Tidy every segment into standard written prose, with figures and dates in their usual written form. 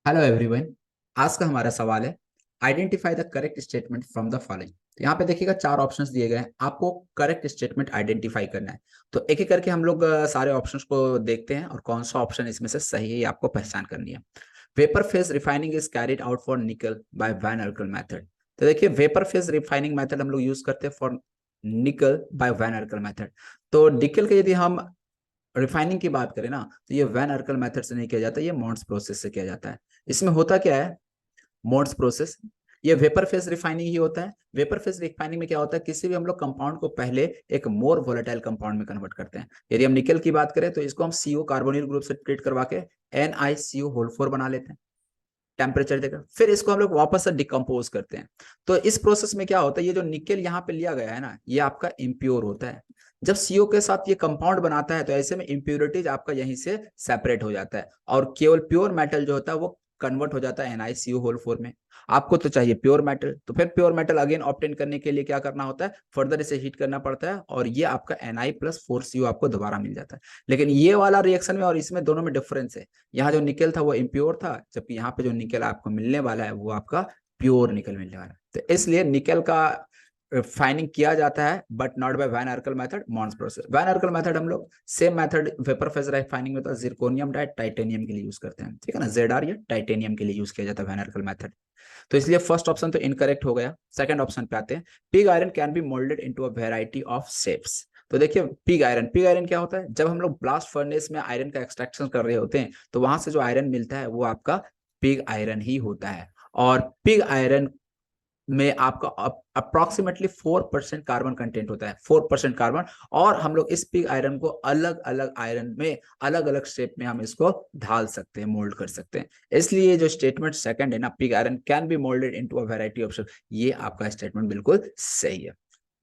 Hello everyone. आज का हमारा सवाल है identify the correct statement from the following. तो यहाँ पे देखिएगा चार ऑप्शंस दिए गए हैं, आपको करेक्ट स्टेटमेंट आइडेंटिफाई करना है। तो एक एक करके हम लोग सारे ऑप्शंस को देखते हैं और कौन सा ऑप्शन इसमें से सही है ये आपको पहचान करनी है। Vapour phase refining is carried out for निकल बाय वैन अल्कल मेथड। तो देखिए वेपर फेज रिफाइनिंग मेथड हम लोग यूज करते हैं फॉर निकल बाय वैन अल्कल मेथड। तो निकल के यदि हम रिफाइनिंग की बात करें ना तो ये वैन अर्कल मेथड से नहीं किया जाता, ये मॉन्ट्स प्रोसेस से किया जाता है। इसमें होता क्या है, मोड्स प्रोसेस, ये वेपर फेज रिफाइनिंग ही होता है। वेपर फेज रिफाइनिंग में क्या होता है, किसी भी हम लोग कंपाउंड को पहले एक मोर वोलेटाइल कंपाउंड में कन्वर्ट करते हैं। यदि हम निकल की बात करें तो इसको हम सीओ कार्बोनिल ग्रुप से ट्रीट करवा के NiCO4 बना लेते हैं टेम्परेचर देकर, फिर इसको हम लोग वापस से डिकम्पोज करते हैं। तो इस प्रोसेस में क्या होता है, ये जो निकेल यहाँ पे लिया गया है ना, ये आपका इम्प्योर होता है। जब सीओ के साथ ये कंपाउंड बनाता है तो ऐसे में इम्प्योरिटीज आपका यहीं से सेपरेट हो जाता है और केवल प्योर मेटल जो होता है वो कन्वर्ट हो जाता है NiCO4 में। आपको तो चाहिए प्योर मेटल, तो फिर प्योर मेटल अगेन ऑब्टेन करने के लिए क्या करना होता है, फर्दर इसे हीट करना पड़ता है और ये आपका Na+4CO आपको दोबारा मिल जाता है। लेकिन ये वाला रिएक्शन में और इसमें दोनों में डिफरेंस है। यहाँ जो निकेल था वो इम्प्योर था, जबकि यहाँ पे जो निकेल आपको मिलने वाला है वो आपका प्योर निकल मिलने वाला है। तो इसलिए निकेल का रिफाइनिंग किया जाता है but not by van Arkel method, Mond's process. Van Arkel method हम लोग same method vapour phase refining में तो जिरकोनियम डाई टाइटेनियम के लिए यूज करते हैं, ठीक है ना, ZR या टाइटेनियम के लिए यूज किया जाता है वैन अर्कल मेथड। तो इसलिए फर्स्ट ऑप्शन तो इनकरेक्ट हो गया। सेकंड ऑप्शन पे आते हैं, pig iron can be moulded into a variety of shapes. तो देखिए पिग आयरन क्या होता है, जब हम लोग ब्लास्ट फर्नेस में आयरन का एक्सट्रैक्शन कर रहे होते हैं तो वहां से जो आयरन मिलता है वो आपका पिग आयरन ही होता है। और पिग आयरन में आपका अप्रोक्सीमेटली 4% कार्बन कंटेंट होता है, 4% कार्बन। और हम लोग इस पिग आयरन को अलग अलग आयरन में अलग अलग शेप में हम इसको ढाल सकते हैं, मोल्ड कर सकते हैं। इसलिए जो स्टेटमेंट सेकंड है ना, pig iron can be moulded into a variety of shape, ये आपका स्टेटमेंट बिल्कुल सही है।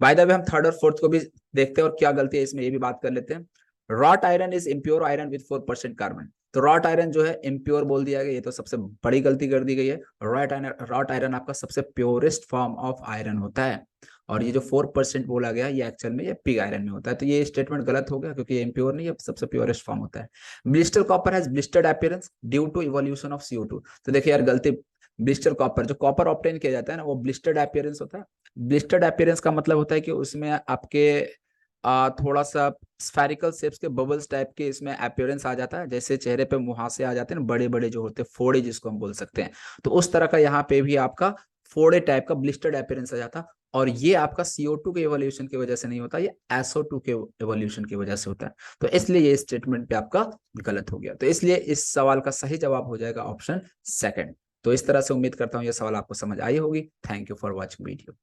बाय द वे हम थर्ड और फोर्थ को भी देखते हैं और क्या गलती है इसमें ये भी बात कर लेते हैं। Wrought iron is impure iron with 4% carbon. तो रॉट आयरन जो है इम्प्योर बोल दिया गया, ये तो सबसे बड़ी गलती कर दी गई है। रॉट आयरन आपका सबसे प्योरेस्ट फॉर्म ऑफ आयरन होता है और ये जो 4% बोला गया ये एक्चुअल में ये पिग आयरन में होता है। तो ये स्टेटमेंट गलत हो गया क्योंकि ये इम्प्योर नहीं है, सबसे प्योरेस्ट फॉर्म होता है। Blister copper has blistered appearance due to evolution of CO2। तो देखिए यार गलती, ब्लिस्टर कॉपर, जो कॉपर ऑब्टेन किया जाता है ना वो ब्लिस्टर्ड अपीयरेंस होता है। ब्लिस्टर्ड अपीयरेंस का मतलब होता है कि उसमें आपके थोड़ा सा स्फेरिकल शेप्स के बबल्स टाइप के इसमें अपीयरेंस आ जाता है, जैसे चेहरे पे मुहासे आ जाते हैं ना, बड़े बड़े जो होते हैं फोड़े जिसको हम बोल सकते हैं। तो उस तरह का यहाँ पे भी आपका फोड़े टाइप का ब्लिस्टर्ड अपीयरेंस आ जाता। और ये आपका CO2 के एवोल्यूशन की वजह से नहीं होता, ये SO2 के एवोल्यूशन की वजह से होता है। तो इसलिए ये स्टेटमेंट पे आपका गलत हो गया। तो इसलिए इस सवाल का सही जवाब हो जाएगा ऑप्शन सेकंड। तो इस तरह से उम्मीद करता हूँ ये सवाल आपको समझ आई होगी। Thank you for watching video.